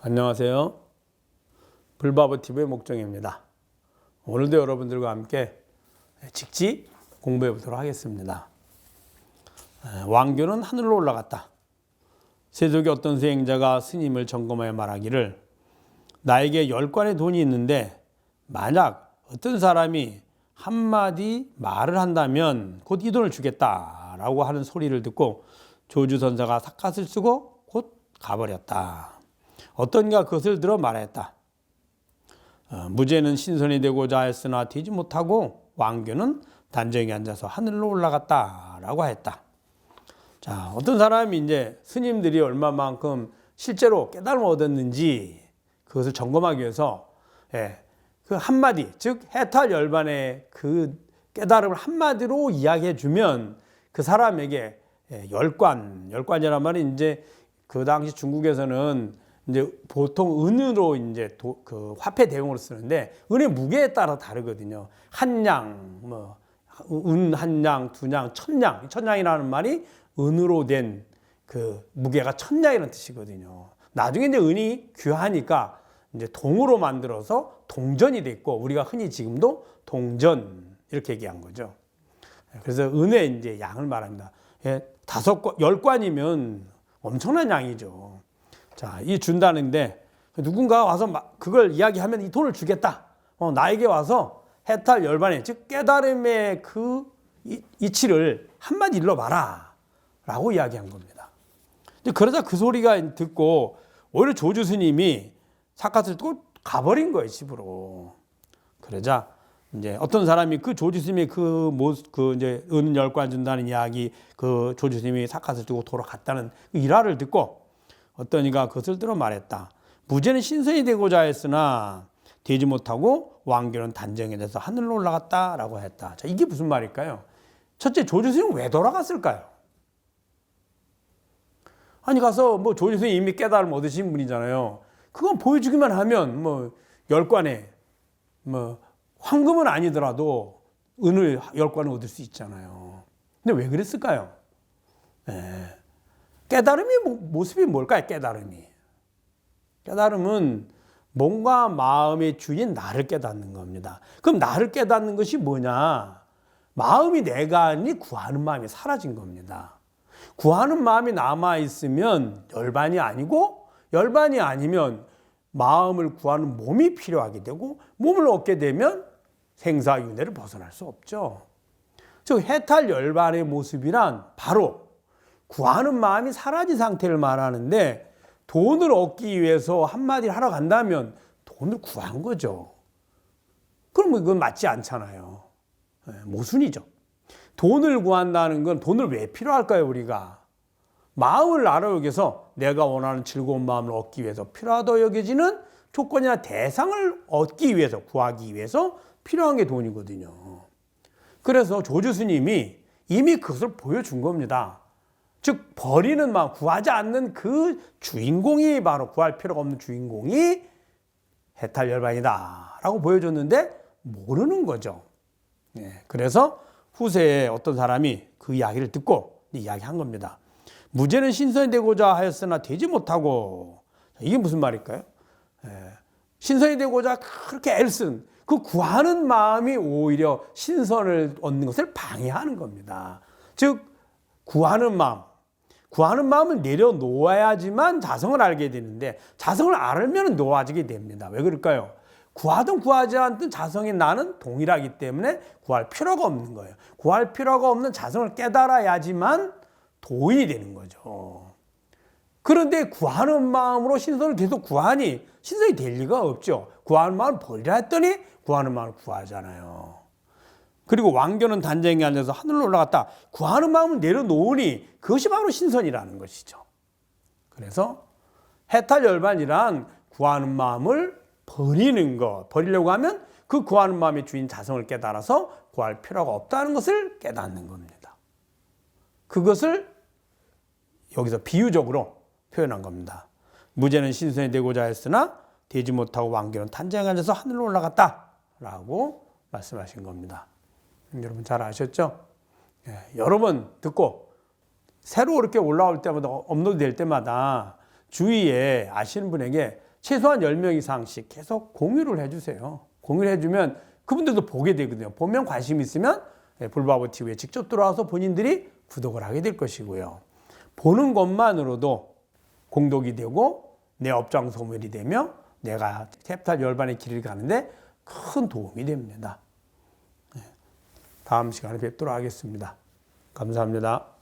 안녕하세요. 불바보TV의 목정입니다. 오늘도 여러분들과 함께 직지 공부해 보도록 하겠습니다. 왕교는 하늘로 올라갔다. 세속의 어떤 수행자가 스님을 점검하여 말하기를, 나에게 10관의 돈이 있는데 만약 어떤 사람이 한마디 말을 한다면 곧 이 돈을 주겠다라고 하는 소리를 듣고 조주선사가 삿갓을 쓰고 곧 가버렸다. 어떤가 그것을 들어 말했다. 무죄는 신선이 되고자 했으나 되지 못하고 왕교는 단정히 앉아서 하늘로 올라갔다라고 했다. 자, 어떤 사람이 이제 스님들이 얼마만큼 실제로 깨달음을 얻었는지 그것을 점검하기 위해서 그 한마디, 즉 해탈열반의 그 깨달음을 한마디로 이야기해 주면 그 사람에게 열관이란 말이 이제 그 당시 중국에서는 이제 보통 은으로 이제 그 화폐 대용으로 쓰는데 은의 무게에 따라 다르거든요. 한 냥, 은 한 냥, 두 냥, 천냥이라는 말이 은으로 된 그 무게가 천냥이라는 뜻이거든요. 나중에 이제 은이 귀하니까 이제 동으로 만들어서 동전이 됐고 우리가 흔히 지금도 동전 이렇게 얘기한 거죠. 그래서 은의 이제 양을 말합니다. 10관이면 엄청난 양이죠. 자, 이 준다는데 누군가 와서 그걸 이야기하면 이 돈을 주겠다. 나에게 와서 해탈열반의 즉 깨달음의 그 이치를 한마디 일러봐라 라고 이야기한 겁니다. 그러자 그 소리가 듣고 오히려 조주 스님이 삿갓을 두고 가버린 거예요, 집으로. 그러자 이제 어떤 사람이 그 조주 스님이 그 이제 은 10관 준다는 이야기, 그 조주 스님이 삿갓을 두고 돌아갔다는 그 일화를 듣고 어떤 이가 그것을 들어 말했다. 무죄는 신선이 되고자 했으나 되지 못하고 왕교는 단정에 대해서 하늘로 올라갔다라고 했다. 자, 이게 무슨 말일까요? 첫째, 조주 스님은 왜 돌아갔을까요? 아니 가서 조주 스님이 이미 깨달음 얻으신 분이잖아요. 그건 보여주기만 하면 10관에 황금은 아니더라도 은을 10관을 얻을 수 있잖아요. 근데 왜 그랬을까요? 깨달음이 모습이 뭘까요? 깨달음은 몸과 마음의 주인 나를 깨닫는 겁니다. 그럼 나를 깨닫는 것이 뭐냐? 마음이 내가 아니 구하는 마음이 사라진 겁니다. 구하는 마음이 남아있으면 열반이 아니고, 열반이 아니면 마음을 구하는 몸이 필요하게 되고, 몸을 얻게 되면 생사윤회를 벗어날 수 없죠. 즉 해탈열반의 모습이란 바로 구하는 마음이 사라진 상태를 말하는데, 돈을 얻기 위해서 한마디를 하러 간다면 돈을 구한 거죠. 그럼 그건 맞지 않잖아요. 모순이죠. 돈을 구한다는 건 돈을 왜 필요할까요, 우리가? 마음을 나로 여겨서 내가 원하는 즐거운 마음을 얻기 위해서 필요하다고 여겨지는 조건이나 대상을 얻기 위해서, 구하기 위해서 필요한 게 돈이거든요. 그래서 조주 스님이 이미 그것을 보여준 겁니다. 즉 버리는 마음, 구하지 않는 그 주인공이 바로 구할 필요가 없는 주인공이 해탈열반이다 라고 보여줬는데 모르는 거죠. 그래서 후세에 어떤 사람이 그 이야기를 듣고 이야기한 겁니다. 무죄는 신선이 되고자 하였으나 되지 못하고. 이게 무슨 말일까요? 신선이 되고자 그렇게 애를 쓴 그 구하는 마음이 오히려 신선을 얻는 것을 방해하는 겁니다. 즉 구하는 마음을 내려놓아야지만 자성을 알게 되는데, 자성을 알면 놓아지게 됩니다. 왜 그럴까요? 구하든 구하지 않든 자성이 나는 동일하기 때문에 구할 필요가 없는 거예요. 구할 필요가 없는 자성을 깨달아야지만 도인이 되는 거죠. 그런데 구하는 마음으로 신선을 계속 구하니 신선이 될 리가 없죠. 구하는 마음을 버리라 했더니 구하는 마음을 구하잖아요. 그리고 왕교는 단정히 앉아서 하늘로 올라갔다. 구하는 마음을 내려놓으니 그것이 바로 신선이라는 것이죠. 그래서 해탈열반이란 구하는 마음을 버리는 것. 버리려고 하면 그 구하는 마음의 주인 자성을 깨달아서 구할 필요가 없다는 것을 깨닫는 겁니다. 그것을 여기서 비유적으로 표현한 겁니다. 무죄는 신선이 되고자 했으나 되지 못하고 왕교는 단정히 앉아서 하늘로 올라갔다 라고 말씀하신 겁니다. 여러분 잘 아셨죠? 여러 번 듣고 새로 이렇게 올라올 때마다, 업로드 될 때마다 주위에 아시는 분에게 최소한 10명 이상씩 계속 공유를 해주세요. 공유를 해주면 그분들도 보게 되거든요. 보면 관심 있으면 불바보 TV에 직접 들어와서 본인들이 구독을 하게 될 것이고요. 보는 것만으로도 공독이 되고 내 업장 소멸이 되며 내가 캐피탈 열반의 길을 가는데 큰 도움이 됩니다. 다음 시간에 뵙도록 하겠습니다. 감사합니다.